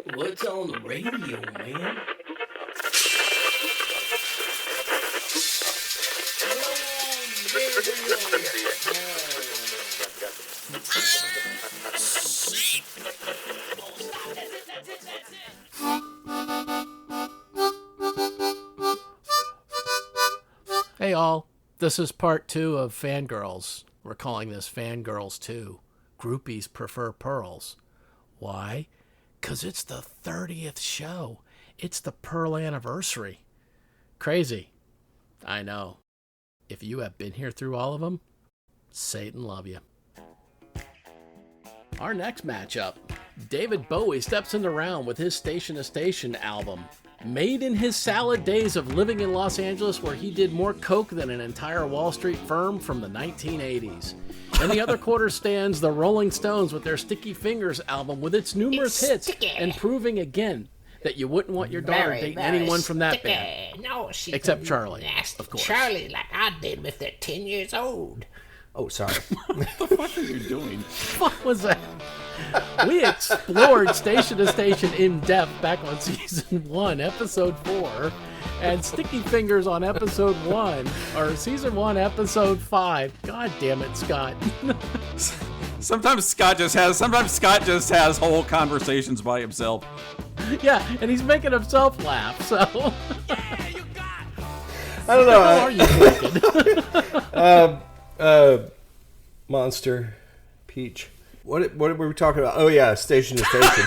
What's on the radio, man? Hey all, this is part 2 of Fangirls. We're calling this Fangirls 2. Groupies prefer pearls. Why? 'Cause it's the 30th show. It's the Pearl anniversary. Crazy. I know. If you have been here through all of them, Satan love you. Our next matchup, David Bowie steps in the round with his Station to Station album. Made in his salad days of living in Los Angeles, where he did more coke than an entire Wall Street firm from the 1980s. In the other quarter stands the Rolling Stones with their Sticky Fingers album with its numerous hits, and proving again that you wouldn't want your daughter dating anyone from that band. No, she except Charlie, of course. Charlie, like I did with her 10 years old. Oh, sorry. What the fuck are you doing? What was that? We explored Station to Station in depth back on season 1, episode 4, and Sticky Fingers on episode 1, or season 1, episode 5. God damn it, Scott. Sometimes Scott just has whole conversations by himself. Yeah, and he's making himself laugh, so. I don't know. How are you thinking? Monster, Peach. What were we talking about? Oh yeah, Station to Station.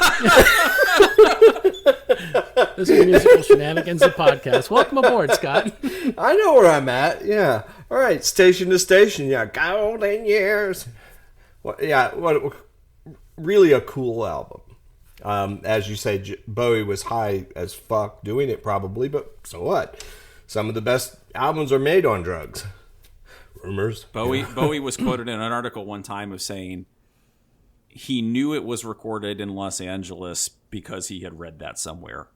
This is Musical Shenanigans, the podcast. Welcome aboard, Scott. I know where I'm at. Yeah. All right, Station to Station. Yeah, golden years. What really a cool album. As you say, Bowie was high as fuck doing it probably, but so what? Some of the best albums are made on drugs. Rumors. Bowie was quoted in an article one time of saying he knew it was recorded in Los Angeles because he had read that somewhere.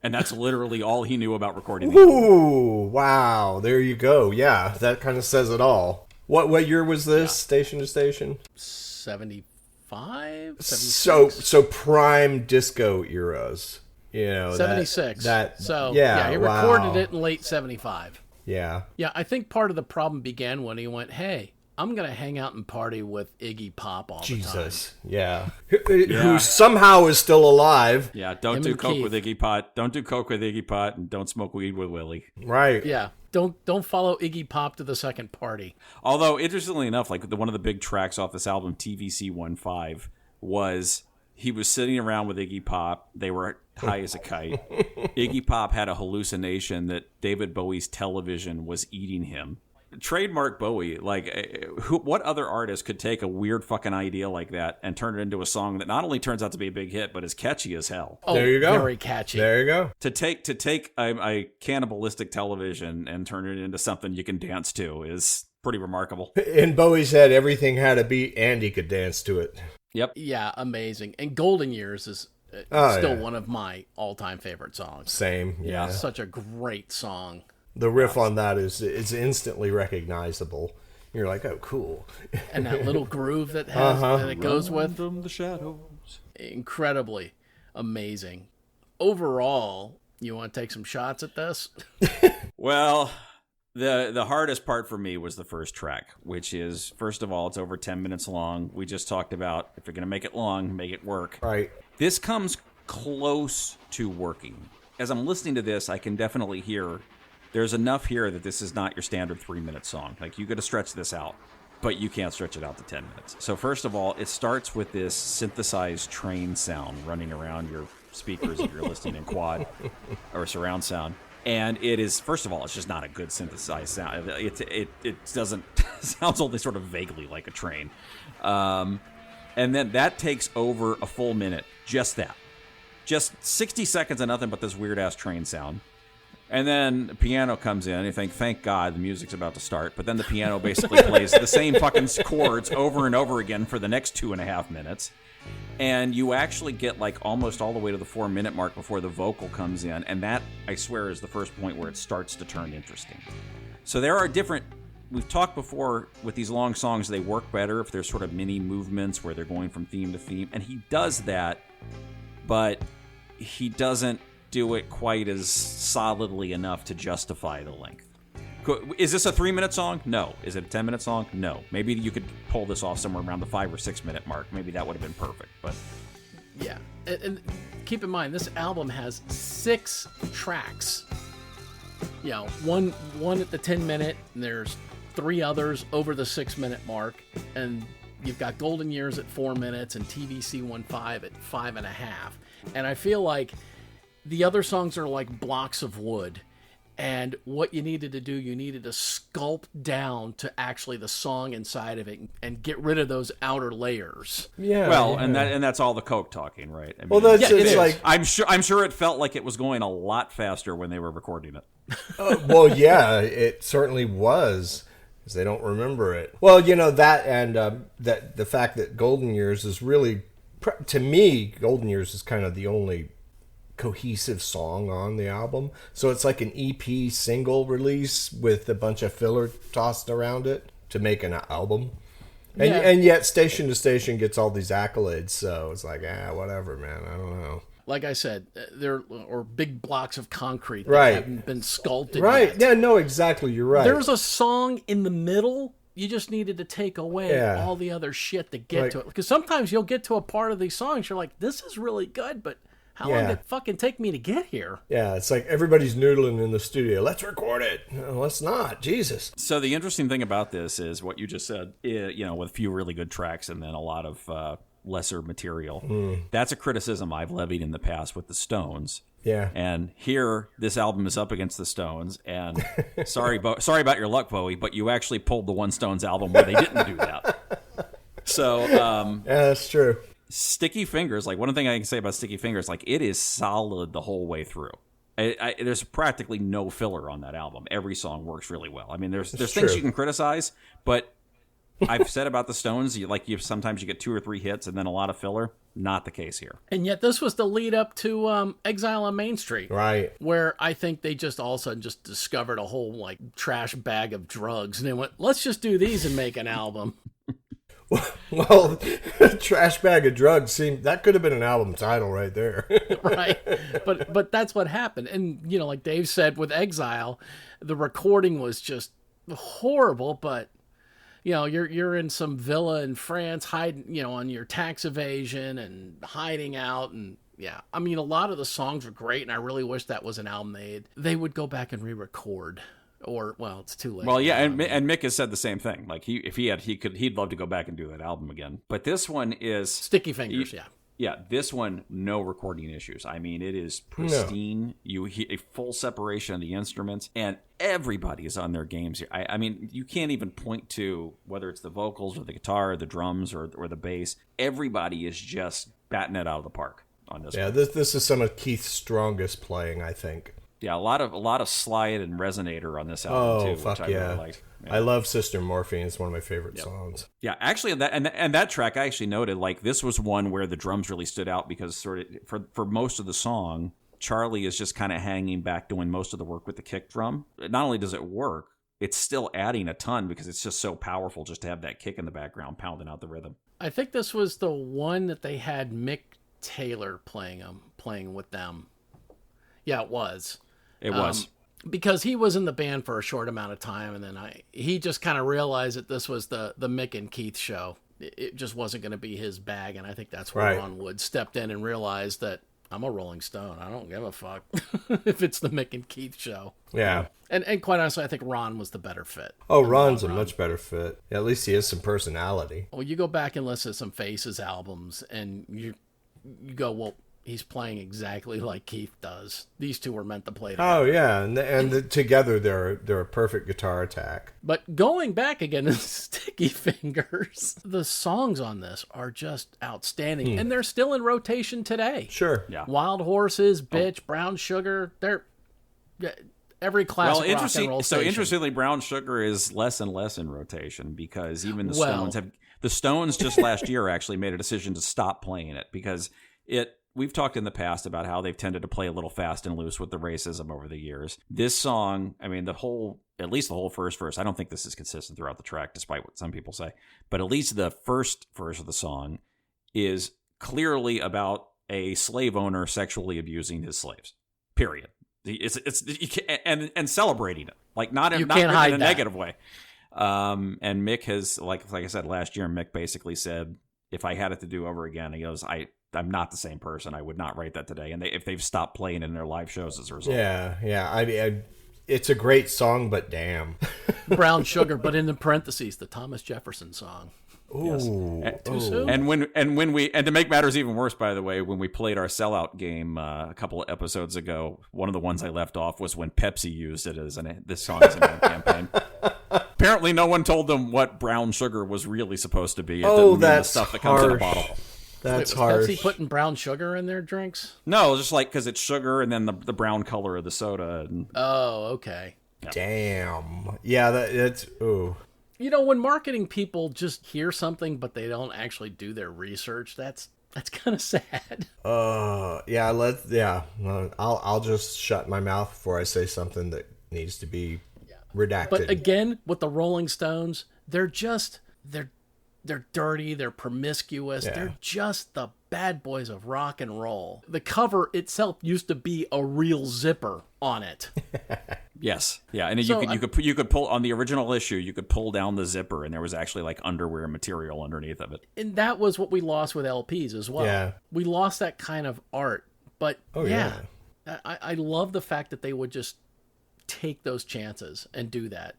And that's literally all he knew about recording the album. Ooh, wow. There you go. Yeah, that kind of says it all. What year was this, Station to Station? 75? 76? So prime disco eras. You know, 76. He recorded it in late 75. Yeah. Yeah, I think part of the problem began when he went, hey, I'm going to hang out and party with Iggy Pop all the time. Jesus, yeah. Who somehow is still alive. Yeah, don't do coke with Iggy Pop. Don't do coke with Iggy Pop, and don't smoke weed with Willie. Right. Yeah, don't follow Iggy Pop to the second party. Although, interestingly enough, like one of the big tracks off this album, TVC-15, was he was sitting around with Iggy Pop. They were high as a kite. Iggy Pop had a hallucination that David Bowie's television was eating him. Trademark Bowie. Like, what other artist could take a weird fucking idea like that and turn it into a song that not only turns out to be a big hit, but is catchy as hell? Oh, there you go. Very catchy. There you go. To take a cannibalistic television and turn it into something you can dance to is pretty remarkable. In Bowie's head, everything had a beat, and he could dance to it. Yep. Yeah, amazing. And Golden Years is still one of my all-time favorite songs. Same, yeah. Such a great song. The riff on that is instantly recognizable. You're like, oh, cool. And that little groove that has that it goes with from the shadows. Incredibly amazing. Overall, you want to take some shots at this? Well, the hardest part for me was the first track, which is, first of all, it's over 10 minutes long. We just talked about, if you're going to make it long, make it work. Right. This comes close to working. As I'm listening to this, I can definitely hear there's enough here that this is not your standard 3-minute song. Like, you got to stretch this out, but you can't stretch it out to 10 minutes. So first of all, it starts with this synthesized train sound running around your speakers if you're listening in quad or surround sound. And it is, first of all, it's just not a good synthesized sound. It doesn't, sounds only sort of vaguely like a train. And then that takes over a full minute. Just that. Just 60 seconds of nothing but this weird-ass train sound. And then the piano comes in, and you think, thank God, the music's about to start. But then the piano basically plays the same fucking chords over and over again for the next 2.5 minutes. And you actually get like almost all the way to the 4-minute mark before the vocal comes in. And that, I swear, is the first point where it starts to turn interesting. So there are different... We've talked before with these long songs, they work better if there's sort of mini movements where they're going from theme to theme. And he does that, but he doesn't do it quite as solidly enough to justify the length. Is this a 3-minute song? No. Is it a 10-minute song? No. Maybe you could pull this off somewhere around the 5 or 6 minute mark. Maybe that would have been perfect. But yeah, and keep in mind this album has 6 tracks. You know, one at the 10-minute, and there's 3 others over the 6-minute mark, and you've got Golden Years at 4 minutes and TVC 1.5 at 5.5. And I feel like the other songs are like blocks of wood. And what you needed to do, you needed to sculpt down to actually the song inside of it and get rid of those outer layers. Yeah. well, yeah. and that's all the Coke talking, right? I mean, Well, that's Yeah, it it's is. like I'm sure it felt like it was going a lot faster when they were recording it. well, yeah, it certainly was, because they don't remember it. Well, you know that, and that the fact that Golden Years is really, to me, Golden Years is kind of the only cohesive song on the album. So it's like an EP single release with a bunch of filler tossed around it to make an album. And, Yeah. and yet Station to Station gets all these accolades, so it's like, whatever, man, I don't know. Like I said, there are big blocks of concrete that Right. haven't been sculpted Right, yet. yeah, no, exactly, you're right. There's a song in the middle. You just needed to take away Yeah. all the other shit to get Like- to it. Because sometimes you'll get to a part of these songs, you're like, this is really good, but how long Yeah. did it fucking take me to get here? Yeah, it's like everybody's noodling in the studio. Let's record it. No, let's not. Jesus. So the interesting thing about this is what you just said, you know, with a few really good tracks and then a lot of lesser material. That's a criticism I've levied in the past with the Stones. Yeah. And here, this album is up against the Stones. And sorry about your luck, Bowie, but you actually pulled the one Stones album where they didn't do that. So Yeah, that's true. Sticky Fingers, like one thing I can say about Sticky Fingers, like it is solid the whole way through. There's practically no filler on that album. Every song works really well. I mean, there's things true. you can criticize, but I've said about the Stones, sometimes you get 2 or 3 hits and then a lot of filler. Not the case here. And yet this was the lead up to Exile on Main Street. Right. Where I think they just all of a sudden just discovered a whole like trash bag of drugs. And they went, let's just do these and make an album. Well, Trash Bag of Drugs that could have been an album title right there. Right. But that's what happened. And, you know, like Dave said with Exile, the recording was just horrible, but you know, you're in some villa in France hiding, you know, on your tax evasion and hiding out. And yeah, I mean, a lot of the songs were great. And I really wish that was an album they would go back and re-record. Or, well, it's too late. Well, yeah, and Mick has said the same thing. Like he'd love to go back and do that album again. But this one is Sticky Fingers, yeah. Yeah, this one, no recording issues. I mean, it is pristine. No. You hear a full separation of the instruments, and everybody is on their games here. I mean, you can't even point to whether it's the vocals or the guitar or the drums or the bass. Everybody is just batting it out of the park on this one. This is some of Keith's strongest playing, I think. Yeah, a lot of slide and resonator on this album too, which I really liked. Yeah. I love Sister Morphine. It's one of my favorite songs. Yeah, actually, that track I actually noted, like this was one where the drums really stood out because sort of for most of the song, Charlie is just kind of hanging back doing most of the work with the kick drum. Not only does it work, it's still adding a ton because it's just so powerful just to have that kick in the background pounding out the rhythm. I think this was the one that they had Mick Taylor playing with them. Yeah, it was. It was. Because he was in the band for a short amount of time, and then he just kind of realized that this was the Mick and Keith show. It just wasn't going to be his bag, and I think that's where Ron Wood stepped in and realized that I'm a Rolling Stone. I don't give a fuck if it's the Mick and Keith show. Yeah. And quite honestly, I think Ron was the better fit. Oh, Ron's a much better fit. Yeah, at least he has some personality. Well, you go back and listen to some Faces albums, and you go, well, he's playing exactly like Keith does. These two were meant to play together. Oh yeah, and together they're a perfect guitar attack. But going back again to Sticky Fingers, the songs on this are just outstanding, and they're still in rotation today. Sure. Yeah. Wild Horses, Bitch, Brown Sugar, they're every classic rock and roll station. Interestingly, Brown Sugar is less and less in rotation because even the Stones have. The Stones just last year actually made a decision to stop playing it because we've talked in the past about how they've tended to play a little fast and loose with the racism over the years. This song, I mean, at least the whole first verse, I don't think this is consistent throughout the track, despite what some people say, but at least the first verse of the song is clearly about a slave owner sexually abusing his slaves. Period. You can't, and celebrating it, like not in a negative way. And Mick has, like I said last year, Mick basically said, if I had it to do over again, he goes, I'm not the same person. I would not write that today. And if they've stopped playing in their live shows as a result. Yeah. I mean, it's a great song, but damn. Brown Sugar, but in the parentheses, the Thomas Jefferson song. Ooh. Yes. Too soon? And to make matters even worse, by the way, when we played our sellout game a couple of episodes ago, one of the ones I left off was when Pepsi used it as this song as an ad campaign. Apparently, no one told them what brown sugar was really supposed to be. It didn't mean the stuff that comes in a bottle. That's Wait, harsh. Pepsi putting brown sugar in their drinks? No, just like because it's sugar and then the brown color of the soda. And, Oh, okay. Damn. Yeah, that's ooh. You know, when marketing people just hear something but they don't actually do their research, that's kind of sad. I'll just shut my mouth before I say something that needs to be redacted. But again, with the Rolling Stones, they're dirty, they're promiscuous, they're just the bad boys of rock and roll. The cover itself used to be a real zipper on it. Yes, yeah, and you could pull on the original issue. You could pull down the zipper, and there was actually like underwear material underneath of it. And that was what we lost with LPs as well. Yeah. We lost that kind of art. But I love the fact that they would just take those chances and do that.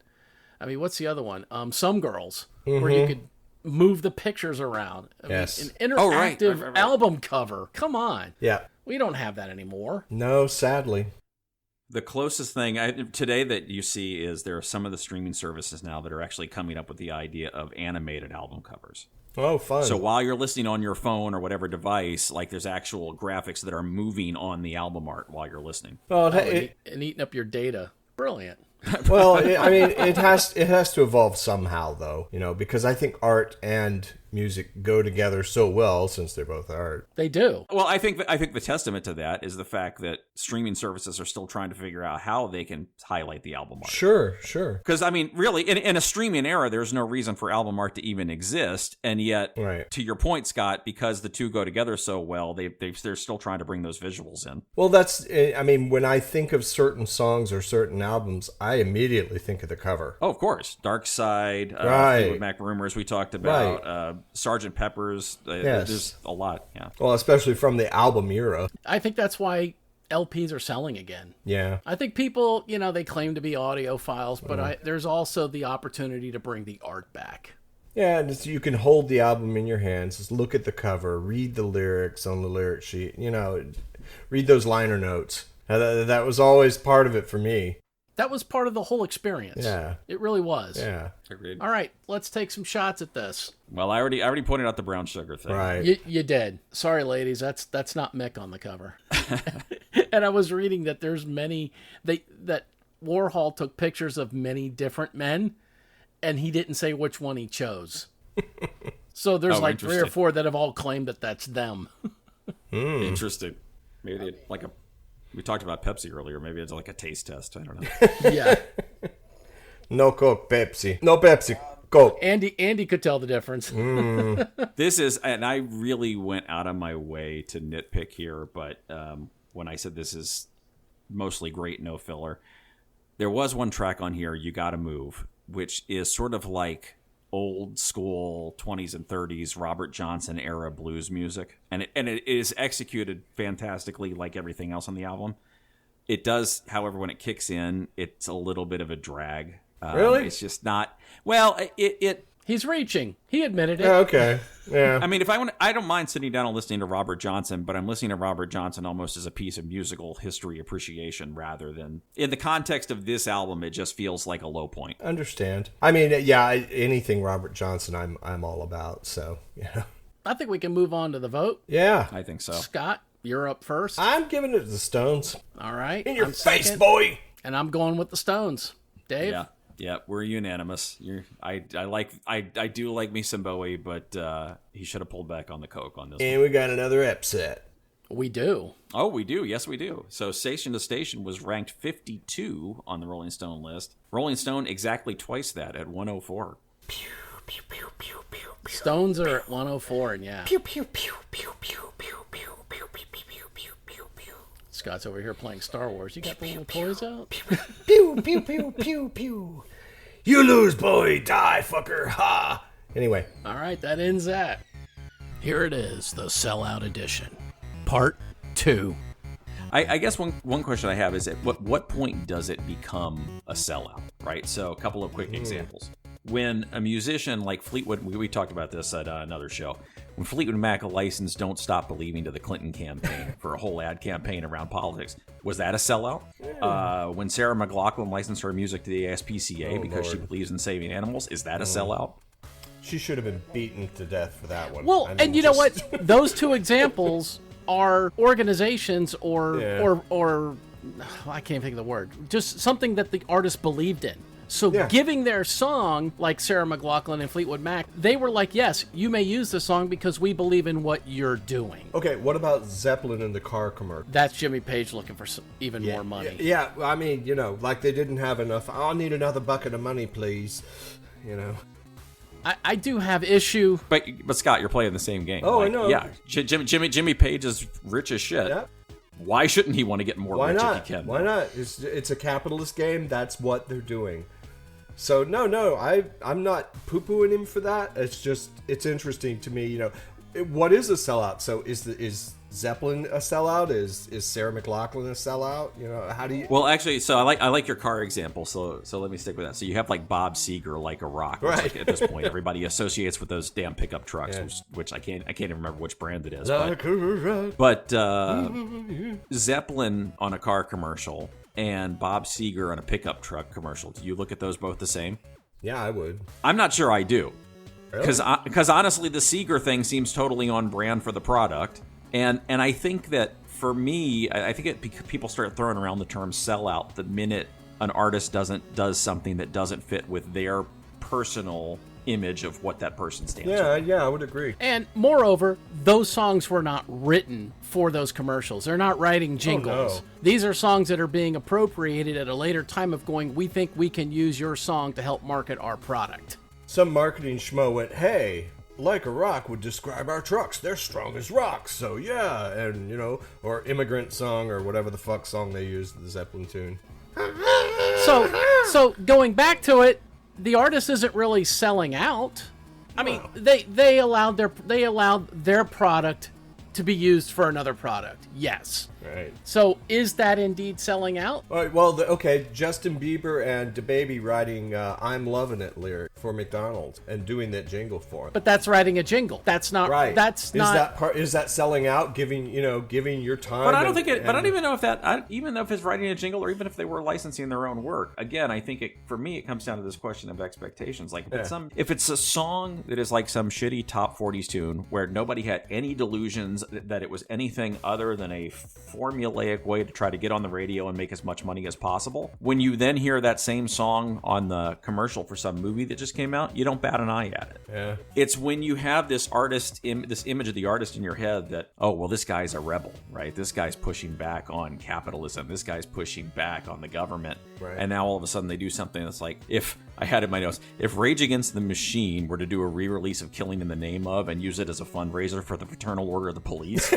I mean, what's the other one? Some Girls, where you could move the pictures around. I mean, an interactive right. album cover. Come on. Yeah. We don't have that anymore. No, sadly. The closest thing today that you see is there are some of the streaming services now that are actually coming up with the idea of animated album covers. Oh, fun. So while you're listening on your phone or whatever device, like there's actual graphics that are moving on the album art while you're listening. Well, And eating up your data. Brilliant. Well, I mean, it has to evolve somehow, though, because I think art and music go together so well since they're both art. They do. Well, I think the testament to that is the fact that streaming services are still trying to figure out how they can highlight the album art. Sure. Because, I mean, really, in a streaming era, there's no reason for album art to even exist. And yet, to your point, Scott, because the two go together so well, they're still trying to bring those visuals in. Well, when I think of certain songs or certain albums, I immediately think of the cover. Oh, of course. Dark Side, Fleetwood Mac Rumors we talked about, Sgt. Pepper's, there's a lot, yeah. Well, especially from the album era. I think that's why LPs are selling again. Yeah. I think people, they claim to be audiophiles, but there's also the opportunity to bring the art back. Yeah, and you can hold the album in your hands, just look at the cover, read the lyrics on the lyric sheet, read those liner notes. That was always part of it for me. That was part of the whole experience. Yeah. It really was. Yeah. Agreed. All right, let's take some shots at this. Well, I already pointed out the brown sugar thing. Right. You did. Sorry, ladies. That's not Mick on the cover. And I was reading that there's that Warhol took pictures of many different men, and he didn't say which one he chose. So there's 3 or 4 that have all claimed that that's them. Interesting. Maybe we talked about Pepsi earlier. Maybe it's like a taste test. I don't know. Yeah. No Coke, Pepsi. No Pepsi, Coke. Andy could tell the difference. This is, and I really went out of my way to nitpick here, but when I said this is mostly great, no filler, there was one track on here, You Gotta Move, which is sort of like old school 20s and 30s Robert Johnson era blues music, and it is executed fantastically like everything else on the album. It does, however, when it kicks in, it's a little bit of a drag. Really? It's just not, well, He's reaching. He admitted it. Yeah, okay. Yeah. I mean, I don't mind sitting down and listening to Robert Johnson, but I'm listening to Robert Johnson almost as a piece of musical history appreciation rather than in the context of this album. It just feels like a low point. Understand. I mean, yeah, anything Robert Johnson, I'm all about. So, yeah. I think we can move on to the vote. Yeah. I think so. Scott, you're up first. I'm giving it to the Stones. All right. In your I'm face, second, boy. And I'm going with the Stones. Dave? Yeah, we're unanimous. I do like me some Bowie, but he should have pulled back on the Coke on this And we got another upset. We do. Oh, we do. Yes, we do. So Station to Station was ranked 52 on the Rolling Stone list. Rolling Stone exactly twice that at 104. Pew, pew, pew, pew, pew, pew. Stones are at 104, and yeah. Pew, pew, pew, pew, pew, pew, pew, pew, pew, mascots over here playing Star Wars. You got the little toys out? Pew, pew, pew, pew, pew. You lose, Bowie. Die, fucker. Ha. Anyway. All right, that ends that. Here it is, the Sellout Edition, Part 2. I guess one question I have is at what point does it become a sellout, right? So a couple of quick examples. When a musician like Fleetwood, we talked about this at another show, when Fleetwood Mac licensed Don't Stop Believing to the Clinton campaign for a whole ad campaign around politics, was that a sellout? When Sarah McLachlan licensed her music to the ASPCA because she believes in saving animals, is that a sellout? She should have been beaten to death for that one. Well, and you know what? Those two examples are organizations or I can't think of the word. Just something that the artist believed in. So giving their song, like Sarah McLachlan and Fleetwood Mac, they were like, yes, you may use the song because we believe in what you're doing. Okay, what about Zeppelin in the car commercial? That's Jimmy Page looking for even more money. Yeah, I mean, like they didn't have enough. I'll need another bucket of money, please. I do have issue. But Scott, you're playing the same game. Oh, I know. Yeah, Jimmy Page is rich as shit. Yeah. Why shouldn't he want to get more rich if he can? Why not? It's a capitalist game. That's what they're doing. So no, I'm not poo-pooing him for that. It's interesting to me. What is a sellout? So is Zeppelin a sellout? Is Sarah McLachlan a sellout? How do you? Well, actually, so I like your car example. So let me stick with that. So you have like Bob Seger, Like a Rock. Which, right. At this point, everybody associates with those damn pickup trucks, which I can't even remember which brand it is. But Zeppelin on a car commercial and Bob Seger on a pickup truck commercial. Do you look at those both the same? Yeah, I would. I'm not sure I do. Really? Because honestly, the Seeger thing seems totally on brand for the product. And I think that, for me, I think people start throwing around the term sellout the minute an artist does something that doesn't fit with their personal image of what that person stands for. Yeah, I would agree. And moreover, those songs were not written for those commercials. They're not writing jingles. Oh, no. These are songs that are being appropriated at a later time of going, we think we can use your song to help market our product. Some marketing schmo went, hey, Like a Rock would describe our trucks. They're strong as rocks. So yeah, and or Immigrant Song or whatever the fuck song they used, the Zeppelin tune. So going back to it, the artist isn't really selling out. I mean, they allowed their product to be used for another product. Yes. Right. So is that indeed selling out? All right, well, okay, Justin Bieber and DaBaby writing "I'm Lovin' It" lyric for McDonald's and doing that jingle for it. But that's writing a jingle. That's not right. That's Is that selling out? Giving your time. But I don't think it. But I don't even know if that. Even if it's writing a jingle, or even if they were licensing their own work. Again, I think for me, it comes down to this question of expectations. Like if it's a song that is like some shitty top 40s tune where nobody had any delusions that it was anything other than a formulaic way to try to get on the radio and make as much money as possible. When you then hear that same song on the commercial for some movie that just came out, you don't bat an eye at it. Yeah. It's when you have this this image of the artist in your head that, oh, well, this guy's a rebel, right? This guy's pushing back on capitalism. This guy's pushing back on the government. Right. And now all of a sudden they do something that's like, if I had in my notes, if Rage Against the Machine were to do a re-release of Killing in the Name of and use it as a fundraiser for the Fraternal Order of the Police,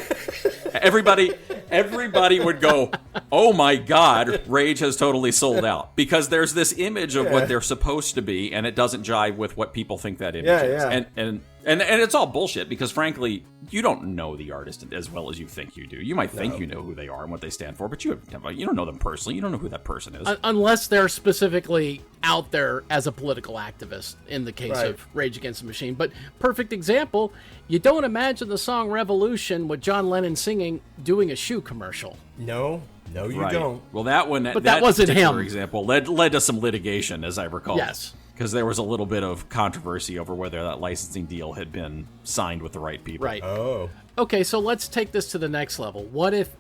everybody would go, oh my God, Rage has totally sold out. Because there's this image of what they're supposed to be, and it doesn't jive with what people think that image is. Yeah. And it's all bullshit, because frankly, you don't know the artist as well as you think you do. You might think you know who they are and what they stand for, but you don't know them personally. You don't know who that person is. Unless they're specifically out there as a political activist, in the case of Rage Against the Machine. But perfect example, you don't imagine the song Revolution with John Lennon singing doing a shoe commercial. No, you don't. Well, that one, but that wasn't him. Example led to some litigation, as I recall. Yes. Because there was a little bit of controversy over whether that licensing deal had been signed with the right people. Right. Oh. Okay, so let's take this to the next level. What if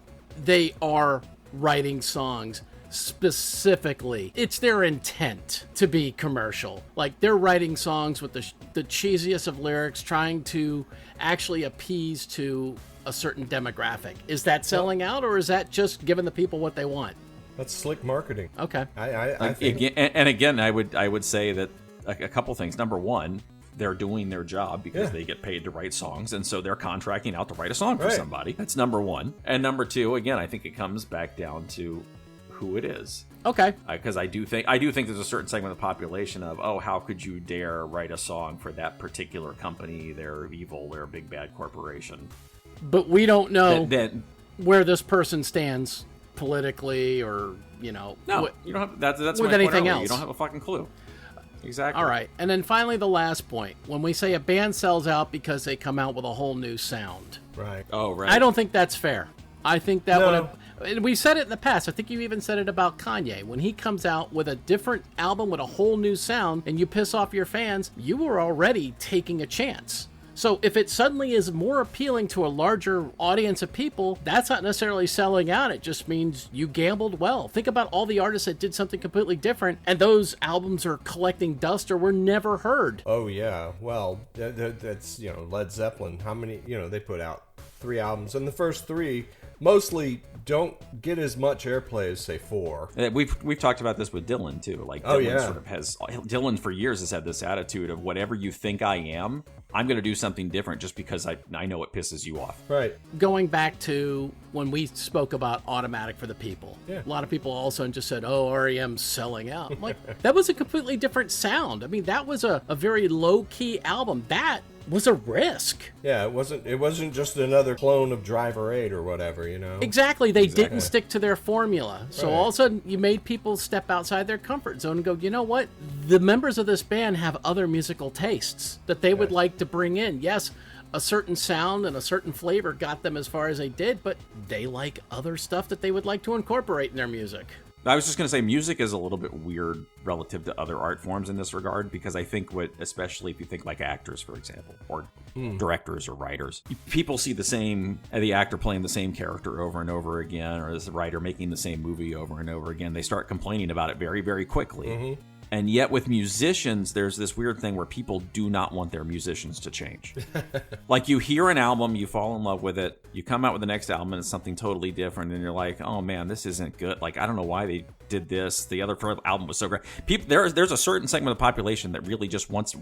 they are writing songs specifically? It's their intent to be commercial. Like, they're writing songs with the cheesiest of lyrics, trying to actually appease to a certain demographic. Is that selling out, or is that just giving the people what they want? That's slick marketing. Okay. I think. Again, I would say that a couple things. Number one, they're doing their job because they get paid to write songs, and so they're contracting out to write a song for Right. somebody. That's number one. And number two, again, I think it comes back down to who it is. Okay. Because I do think there's a certain segment of the population of, oh, how could you dare write a song for that particular company? They're evil. They're a big bad corporation. But we don't know That where this person stands politically or, no, wh- you don't have that's with my point anything earlier. else. You don't have a fucking clue. Exactly. All right. And then finally, the last point. When we say a band sells out because they come out with a whole new sound, Right. Oh, right. I don't think that's fair. I think that No. would have. And we said it in the past. I think you even said it about Kanye. When he comes out with a different album with a whole new sound and you piss off your fans, you were already taking a chance. So if it suddenly is more appealing to a larger audience of people, that's not necessarily selling out. It just means you gambled well. Think about all the artists that did something completely different, and those albums are collecting dust or were never heard. Oh yeah. Well, that's Led Zeppelin. How many? They put out 3 albums, and the first 3 mostly don't get as much airplay as say 4. We've talked about this with Dylan too. Like Oh, Dylan yeah. sort of Dylan for years has had this attitude of whatever you think I am, I'm going to do something different just because I know it pisses you off. Right. Going back to when we spoke about Automatic for the People, Yeah. a lot of people all of a sudden just said, oh, REM's selling out. I'm like, that was a completely different sound. I mean, that was a very low-key album. That was a risk. Yeah. It wasn't just another clone of Driver 8 or whatever. Exactly. They didn't stick to their formula. So Right. all of a sudden, you made people step outside their comfort zone and go, you know what? The members of this band have other musical tastes that they would like to bring in. Yes, a certain sound and a certain flavor got them as far as they did, but they like other stuff that they would like to incorporate in their music. I was just going to say music is a little bit weird relative to other art forms in this regard, because I think especially if you think like actors, for example, or directors or writers, people see the actor playing the same character over and over again, or as a writer making the same movie over and over again. They start complaining about it very, very quickly. And yet with musicians, there's this weird thing where people do not want their musicians to change. Like you hear an album, you fall in love with it, you come out with the next album and it's something totally different, and you're like, oh man, this isn't good. Like, I don't know why they did this. The other album was so great. There's a certain segment of the population that really just once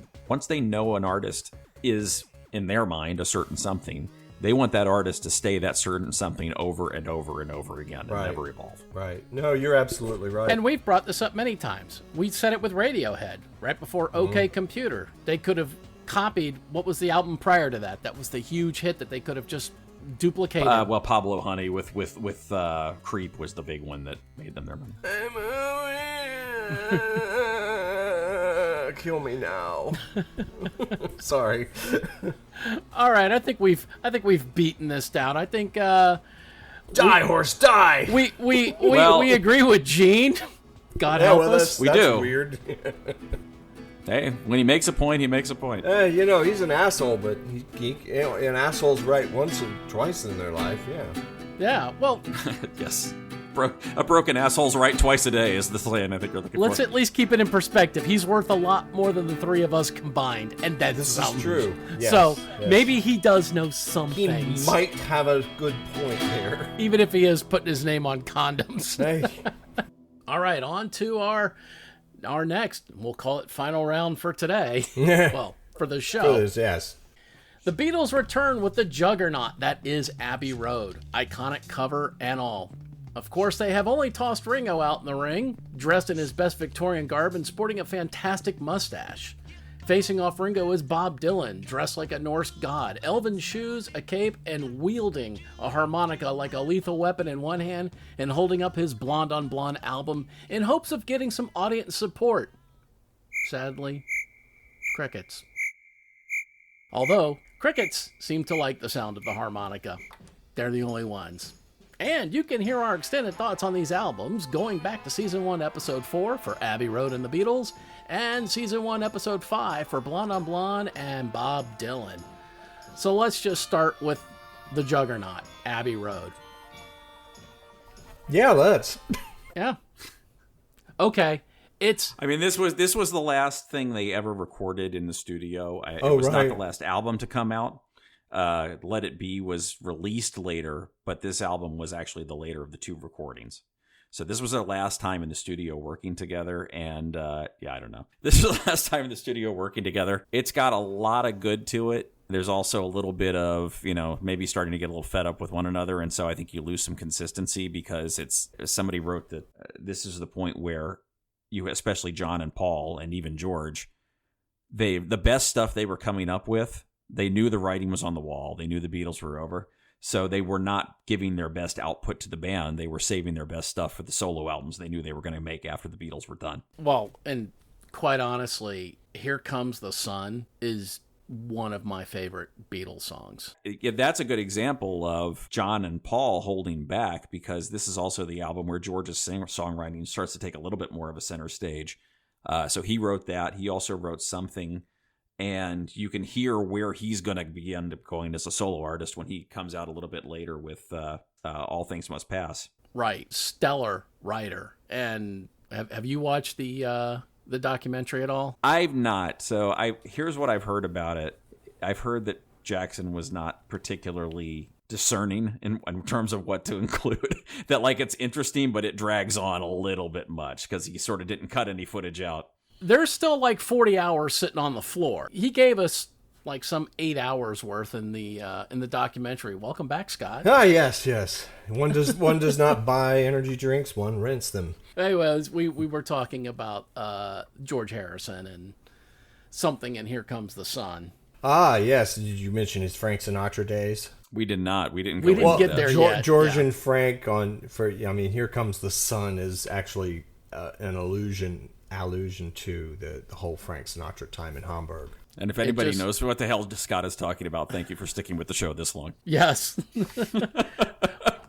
they know an artist is, in their mind, a certain something, they want that artist to stay that certain something over and over and over again and Right. never evolve. Right. No, you're absolutely right. And we've brought this up many times. We said it with Radiohead, right before OK Computer. They could have copied, what was the album prior to that? That was the huge hit that they could have just duplicated. Well, Pablo Honey with Creep was the big one that made them their money. Kill me now. Sorry. All right, I think we've beaten this down. I think Die, horse, die. we agree with Gene. God help us. We that's do. Weird. Hey, when he makes a point, he makes a point. He's an asshole, but an asshole's right once or twice in their life. Yeah. Yeah, well, Yes. A broken asshole's right twice a day is the saying I think you're looking let's for. at least keep it in perspective. He's worth a lot more than the 3 of us combined, and that's This something. is true. Yes, So yes. maybe he does know some He things, might have a good point there. even if he is putting his name on condoms. Hey. All right, on to our next. We'll call it final round for today. Well, for the show. Yes. The Beatles return with the juggernaut that is Abbey Road. Iconic cover and all. Of course, they have only tossed Ringo out in the ring, dressed in his best Victorian garb and sporting a fantastic mustache. Facing off Ringo is Bob Dylan, dressed like a Norse god, elven shoes, a cape, and wielding a harmonica like a lethal weapon in one hand and holding up his Blonde on Blonde album in hopes of getting some audience support. Sadly, crickets. Although, crickets seem to like the sound of the harmonica. They're the only ones. And you can hear our extended thoughts on these albums going back to Season 1, Episode 4 for Abbey Road and the Beatles, and Season 1, Episode 5 for Blonde on Blonde and Bob Dylan. So let's just start with the juggernaut, Abbey Road. Yeah, let's. Yeah. Okay. I mean, this was the last thing they ever recorded in the studio. It was not right. the last album to come out. Let It Be was released later, but this album was actually the later of the 2 recordings. So this was their last time in the studio working together. And I don't know. This was the last time in the studio working together. It's got a lot of good to it. There's also a little bit of, maybe starting to get a little fed up with one another. And so I think you lose some consistency because somebody wrote that this is the point where you, especially John and Paul and even George, the best stuff they were coming up with, they knew the writing was on the wall. They knew the Beatles were over. So they were not giving their best output to the band. They were saving their best stuff for the solo albums they knew they were going to make after the Beatles were done. Well, and quite honestly, Here Comes the Sun is one of my favorite Beatles songs. That's a good example of John and Paul holding back, because this is also the album where George's songwriting starts to take a little bit more of a center stage. So he wrote that. He also wrote Something, and you can hear where he's going to end up going as a solo artist when he comes out a little bit later with All Things Must Pass. Right. Stellar writer. And have you watched the documentary at all? I've not. So here's what I've heard about it. I've heard that Jackson was not particularly discerning in terms of what to include. That it's interesting, but it drags on a little bit much because he sort of didn't cut any footage out. There's still 40 hours sitting on the floor. He gave us some 8 hours worth in the documentary. Welcome back, Scott. Ah, yes. One does not buy energy drinks, one rents them. Anyways, we were talking about George Harrison and Something, and Here Comes the Sun. Ah, yes. Did you mention his Frank Sinatra days? We did not. We didn't get there yet. George and Frank Here Comes the Sun is actually an allusion to the whole Frank Sinatra time in Hamburg. And if anybody knows what the hell Scott is talking about, thank you for sticking with the show this long. Yes.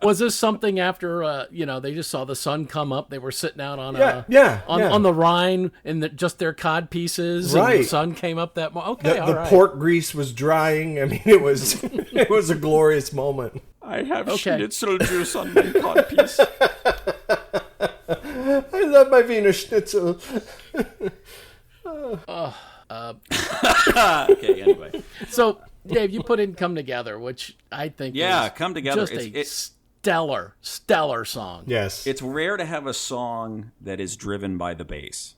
Was this something after, they just saw the sun come up? They were sitting out on on the Rhine in just their cod pieces, right. And the sun came up that morning. Okay, the pork grease was drying. I mean, it was a glorious moment. I have schnitzel juice on my cod piece. I love my Wiener Schnitzel. Okay, anyway. So, Dave, you put in Come Together, which I think is Come Together. Just a stellar song. Yes. It's rare to have a song that is driven by the bass.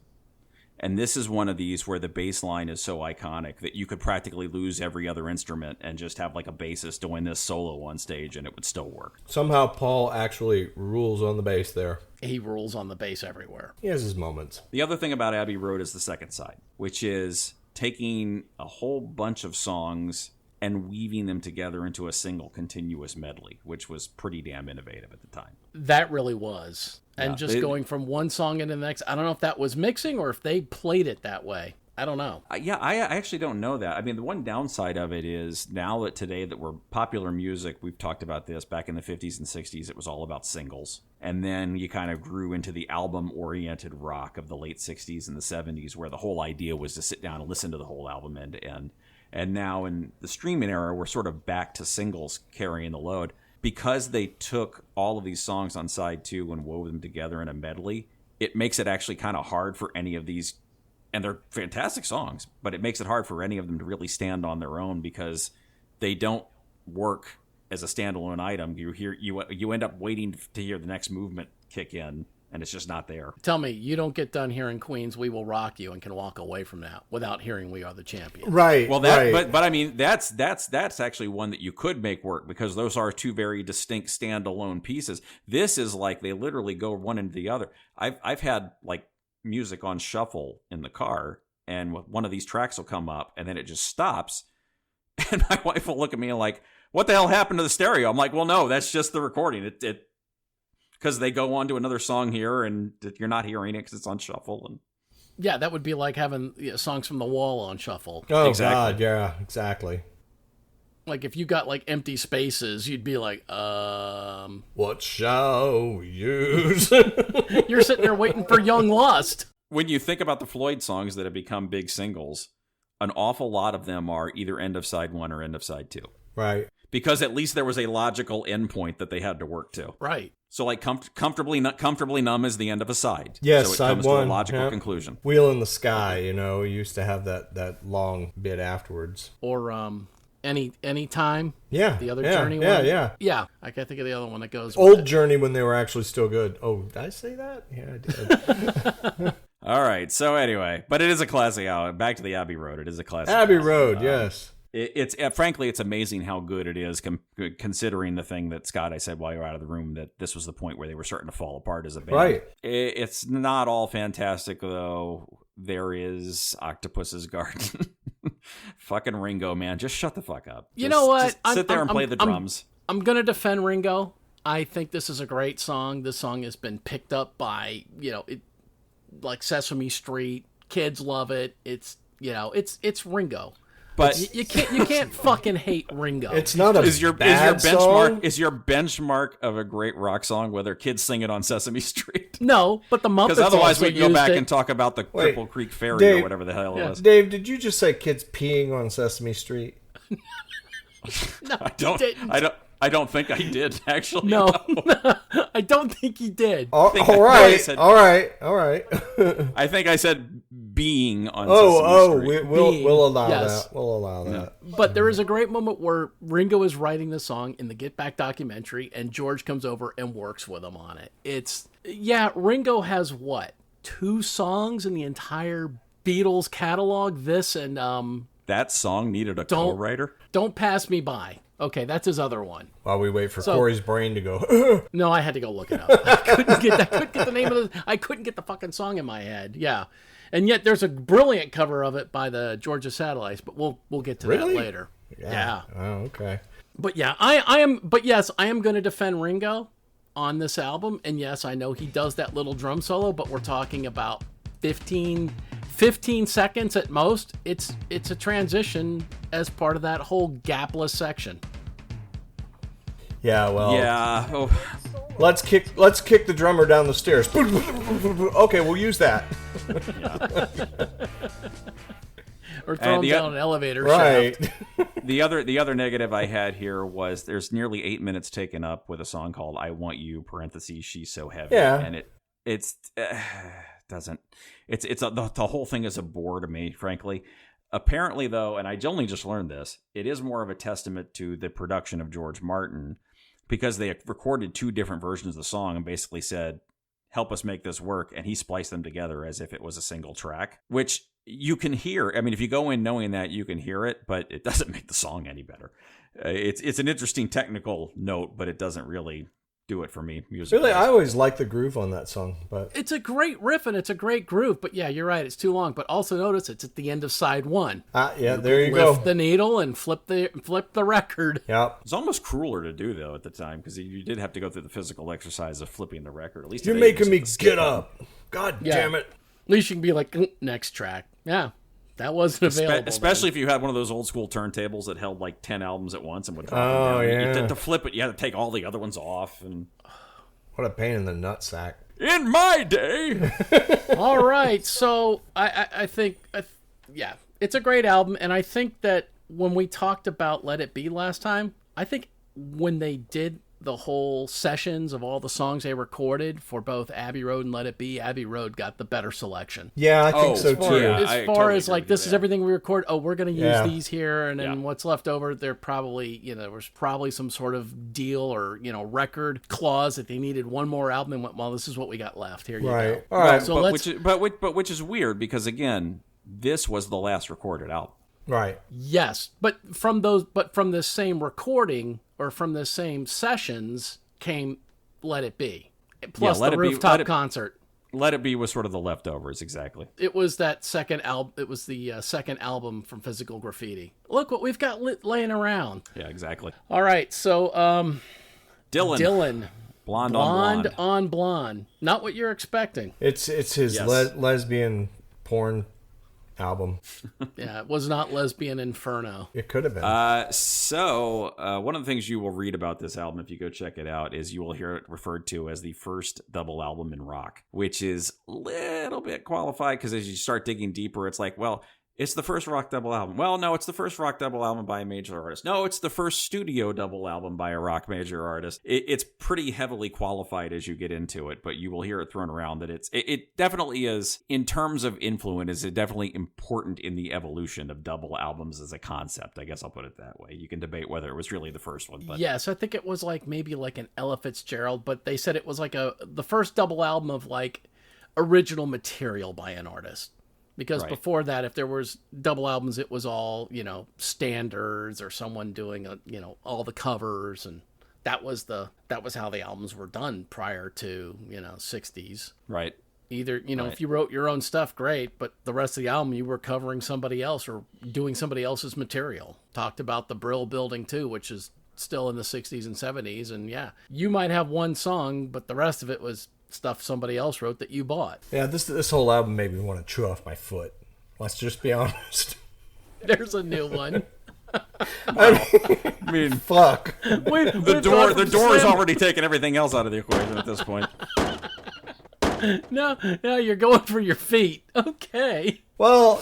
And this is one of these where the bass line is so iconic that you could practically lose every other instrument and just have a bassist doing this solo on stage and it would still work. Somehow Paul actually rules on the bass there. He rules on the bass everywhere. He has his moments. The other thing about Abbey Road is the second side, which is taking a whole bunch of songs and weaving them together into a single continuous medley, which was pretty damn innovative at the time. That really was. And going from one song into the next. I don't know if that was mixing or if they played it that way. I don't know. I actually don't know that. I mean, the one downside of it is now that today that we're popular music, we've talked about this, back in the 50s and 60s, it was all about singles. And then you kind of grew into the album-oriented rock of the late 60s and the 70s, where the whole idea was to sit down and listen to the whole album end to end. And now in the streaming era, we're sort of back to singles carrying the load. Because they took all of these songs on side two and wove them together in a medley, it makes it actually kind of hard for any of these, and they're fantastic songs, but it makes it hard for any of them to really stand on their own because they don't work as a standalone item. You end up waiting to hear the next movement kick in, and it's just not there. Tell me, you don't get done hearing Queen's "We Will Rock You" and can walk away from that without hearing "We Are the Champions." Right. Well, right. But I mean, that's actually one that you could make work because those are two very distinct standalone pieces. This is they literally go one into the other. I've had music on shuffle in the car, and one of these tracks will come up, and then it just stops, and my wife will look at me like, "What the hell happened to the stereo?" I'm like, "Well, no, that's just the recording. It." Because they go on to another song here, and you're not hearing it because it's on shuffle. And yeah, that would be like having songs from The Wall on shuffle. Oh, exactly. God, yeah, exactly. If you got empty spaces, you'd be like, what shall we use? You're sitting there waiting for Young Lust. When you think about the Floyd songs that have become big singles, an awful lot of them are either end of side one or end of side two. Right. Because at least there was a logical endpoint that they had to work to. Right. So comfortably numb is the end of a side. Yes, so it side comes one, to a logical conclusion. Wheel in the Sky, we used to have that long bit afterwards. Or Anytime. Yeah. The other yeah, Journey yeah, one. Yeah. Yeah. I can't think of the other one that goes. with Old it. Journey when they were actually still good. Oh, did I say that? Yeah, I did. All right. So anyway, but it is a classic album. Back to the Abbey Road. It is a classic. Abbey album. Road, yes. It's frankly, it's amazing how good it is, considering the thing that Scott, I said while you were out of the room, that this was the point where they were starting to fall apart as a band. Right. It's not all fantastic though. There is Octopus's Garden. Fucking Ringo, man, just shut the fuck up. You know what? Just sit there and play the drums. I'm gonna defend Ringo. I think this is a great song. This song has been picked up by like Sesame Street. Kids love it. It's Ringo. But you can't fucking hate Ringo. It's not a bad benchmark song. is your benchmark of a great rock song whether kids sing it on Sesame Street? No, but the Muppets. Because otherwise also we can go back used it. and talk about the Wait, Cripple Creek Ferry Dave- or whatever the hell it was. Dave, did you just say kids peeing on Sesame Street? No, I don't. he didn't. I don't think I did actually. No, I don't think he did. All think I right, said- all right. I think I said being on Oh, Sesame Street. we'll allow Yes. that. We'll allow that. But there is a great moment where Ringo is writing the song in the Get Back documentary, and George comes over and works with him on it. Ringo has what, 2 songs in the entire Beatles catalog? This and That song needed a co-writer. Don't Pass Me By. Okay, that's his other one. While we wait for So- Corey's brain to go. No, I had to go look it up. I couldn't get the name of the. I couldn't get the fucking song in my head. Yeah, and yet there's a brilliant cover of it by the Georgia Satellites, but we'll get to Really? that later. Yeah. Oh, okay. But yeah, I am. But yes, I am going to defend Ringo on this album, and yes, I know he does that little drum solo, but we're talking about 15 seconds at most. It's a transition as part of that whole gapless section. Yeah. Well. Yeah. Oh, Let's kick the drummer down the stairs. Okay, we'll use that. Or throw him the- down an elevator Right. shaft. the other negative I had here was there's nearly 8 minutes taken up with a song called "I Want You" (parentheses She's So Heavy), Yeah. and it's doesn't the whole thing is a bore to me, frankly. Apparently, though, and I only just learned this, it is more of a testament to the production of George Martin, because they recorded 2 different versions of the song and basically said, help us make this work, and he spliced them together as if it was a single track, which you can hear. I mean, if you go in knowing that, you can hear it, but it doesn't make the song any better. It's an interesting technical note, but it doesn't really do it for me musically. Really, I always like the groove on that song, but It's a great riff and it's a great groove, but yeah, you're right, it's too long. But also notice it's at the end of side 1. yeah, there you go. Lift the needle and flip the record. Yeah. It's almost crueler to do, though, at the time, because you did have to go through the physical exercise of flipping the record. At least You're today you making me just skip get it. up. God Yeah. damn it. At least you can be like, next track. Yeah, that wasn't available. Especially if you had one of those old school turntables that held like 10 albums at once and would drop Oh, them down. yeah. To flip it, you had to take all the other ones off. And What a pain in the nutsack. in my day, All right, so I think, yeah, it's a great album, and I think that when we talked about Let It Be last time, I think when they did the whole sessions of all the songs they recorded for both Abbey Road and Let It Be, Abbey Road got the better selection. Yeah, I think so as far too. as- As I far totally as agree like, with this you is there. everything we record. Oh, we're going to use Yeah. these here, and then Yeah. what's left over, there probably, there was probably some sort of deal or, record clause that they needed one more album and went, well, this is what we got left. Here you Right. go. All right. So but let's, which is weird because again, this was the last recorded album. Right. yes, but from this same recording or from the same sessions came Let It Be, plus Let the It Be- rooftop Let It- concert. Let It Be was sort of the leftovers, exactly. It was that second album. It was the second album from Physical Graffiti. Look what we've got laying around. Yeah, exactly. All right, so Dylan, Blonde blonde on blonde. on Blonde. Not what you're expecting. It's his Yes. lesbian porn album. Yeah, it was not Lesbian Inferno. It could have been. One of the things you will read about this album, if you go check it out, is you will hear it referred to as the first double album in rock, which is a little bit qualified because as you start digging deeper, it's like, well, It's the first rock double album. Well, no, it's the first rock double album by a major artist. No, it's the first studio double album by a rock major artist. It's pretty heavily qualified as you get into it, but you will hear it thrown around that it definitely is, in terms of influence, is definitely important in the evolution of double albums as a concept. I guess I'll put it that way. You can debate whether it was really the first one. But yes, I think it was like maybe like an Ella Fitzgerald, but they said it was like the first double album of like original material by an artist. Because before that, if there was double albums, it was all, standards or someone doing all the covers, and that was how the albums were done prior to 60s. Right. Either if you wrote your own stuff, great, but the rest of the album you were covering somebody else or doing somebody else's material. Talked about the Brill Building too, which is still in the 60s and 70s, and yeah, you might have one song, but the rest of it was stuff somebody else wrote that you bought. Yeah, this whole album made me want to chew off my foot. Let's just be honest. There's a new one. I mean, fuck. The door is already taking everything else out of the equation at this point. No, you're going for your feet. Okay. Well,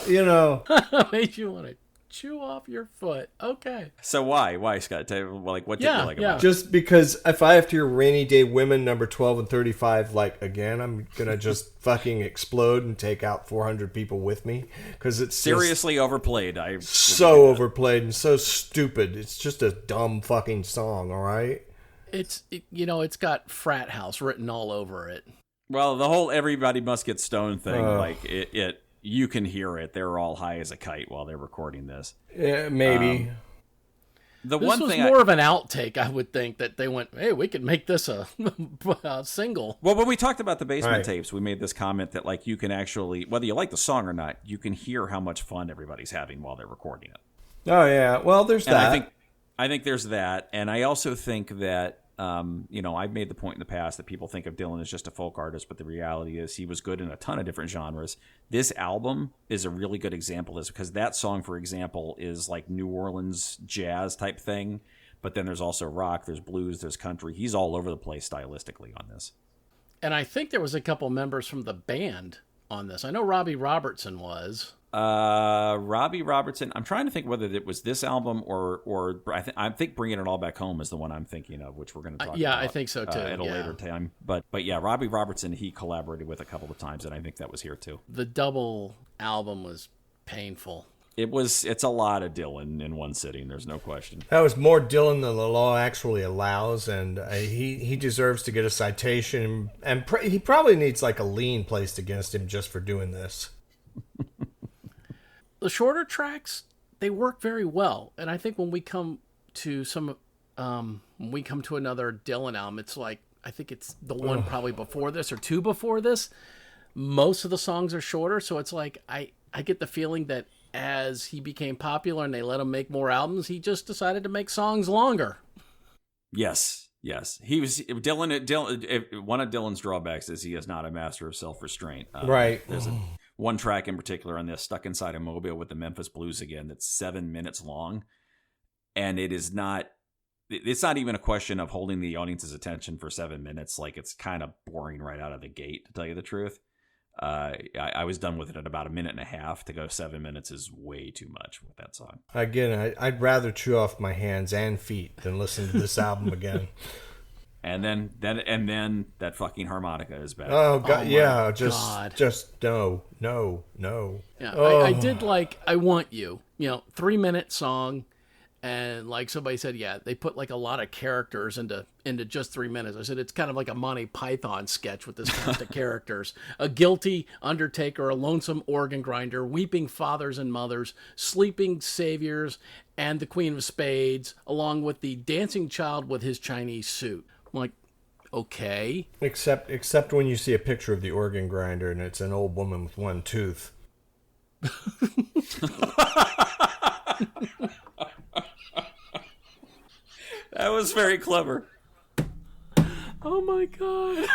made you want to chew off your foot. Okay. So why, Scott? Like, what did you like about it? Just because if I have to hear Rainy Day Women number 12 and 35, like, again, I'm going to just fucking explode and take out 400 people with me. Because it's seriously overplayed. So overplayed and so stupid. It's just a dumb fucking song, all right? It's got frat house written all over it. Well, the whole everybody must get stoned thing, like, it you can hear it. They're all high as a kite while they're recording this. Yeah, maybe. This was more of an outtake, I would think, that they went, hey, we could make this a single. Well, when we talked about the basement tapes, we made this comment that, like, you can actually, whether you like the song or not, you can hear how much fun everybody's having while they're recording it. Oh, yeah. Well, there's that. I think there's that. And I also think that, I've made the point in the past that people think of Dylan as just a folk artist, but the reality is he was good in a ton of different genres. This album is a really good example of this, because that song, for example, is like New Orleans jazz type thing, but then there's also rock, there's blues, there's country. He's all over the place stylistically on this. And I think there was a couple members from the band on this. I know Robbie Robertson was. Robbie Robertson. I'm trying to think whether it was this album or I think Bringing It All Back Home is the one I'm thinking of, which we're going to talk about. Yeah, I think so too. At a later time. But yeah, Robbie Robertson, he collaborated with a couple of times, and I think that was here too. The double album was painful. It's a lot of Dylan in one sitting. There's no question. That was more Dylan than the law actually allows, and he deserves to get a citation, and he probably needs like a lien placed against him just for doing this. The shorter tracks, they work very well, and I think when we come to another Dylan album, it's like, I think it's the one probably before this or two before this. Most of the songs are shorter, so it's like I get the feeling that as he became popular and they let him make more albums, he just decided to make songs longer. Yes. He was Dylan. One of Dylan's drawbacks is he is not a master of self-restraint. Right. There's one track in particular on this, Stuck Inside a Mobile with the Memphis Blues again, that's 7 minutes long. And it's not even a question of holding the audience's attention for 7 minutes. Like, it's kind of boring right out of the gate, to tell you the truth. I was done with it at about 1.5 minutes. To go 7 minutes is way too much with that song. Again, I'd rather chew off my hands and feet than listen to this album again. And then that fucking harmonica is back. Oh God, yeah, God. just no. Yeah, Oh. I did like I Want You, 3-minute song, and like somebody said, yeah, they put like a lot of characters into just 3 minutes. I said it's kind of like a Monty Python sketch with this cast of characters: a guilty undertaker, a lonesome organ grinder, weeping fathers and mothers, sleeping saviors, and the Queen of Spades, along with the dancing child with his Chinese suit. I'm like, okay. Except when you see a picture of the organ grinder and it's an old woman with one tooth. That was very clever. Oh my God.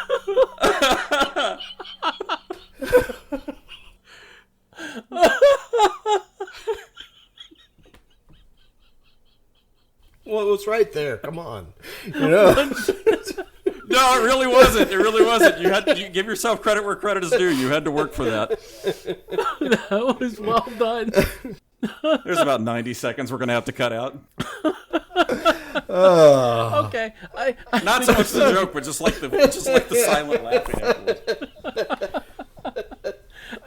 Well, it was right there. Come on. No, No, it really wasn't. It really wasn't. You give yourself credit where credit is due. You had to work for that. That was well done. There's about 90 seconds we're going to have to cut out. Okay. Not so much the joke, but just like the silent laughing afterwards.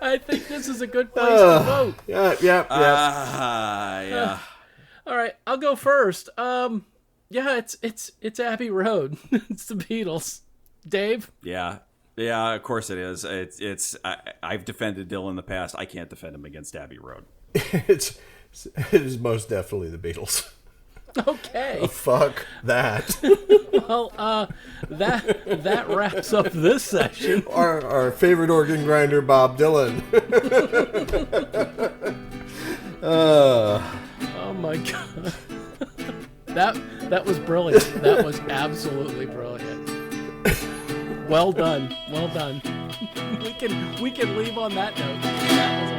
I think this is a good place to vote. Yeah. Yeah. All right, I'll go first. Yeah, it's Abbey Road. It's the Beatles. Dave? Yeah, of course it is. I've defended Dylan in the past. I can't defend him against Abbey Road. It is most definitely the Beatles. Okay. Oh, fuck that. Well, that wraps up this session. Our favorite organ grinder, Bob Dylan. Oh my god. That was brilliant. That was absolutely brilliant. Well done. We can leave on that note. That was